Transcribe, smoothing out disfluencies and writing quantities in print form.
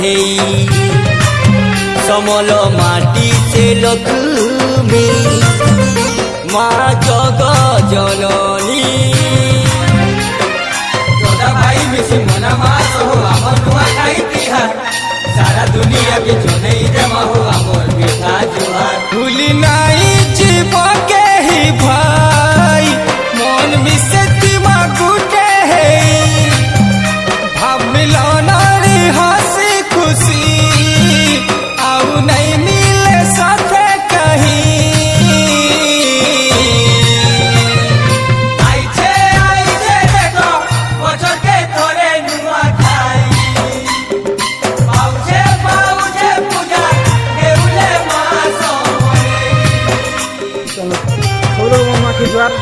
चढ़े समल माटी से लक्ष्मी माँ जग जननी भाई मिसी मना मास हो आमर नुआ खाई तिहार सारा दुनिया के जनै जमा हो आमर बेटा जोहार भूली नाई जीव के ही भाई मन मिसे तिमा गुटे है भाव मिलन रे हंसी खुशी आउ नहीं मिले साथे कहीं आइछे देखो बचर के तोरे नुआ खाई पाउछे पूजा देउले माँ सोरे चलो छोड़ो मामा की द्वार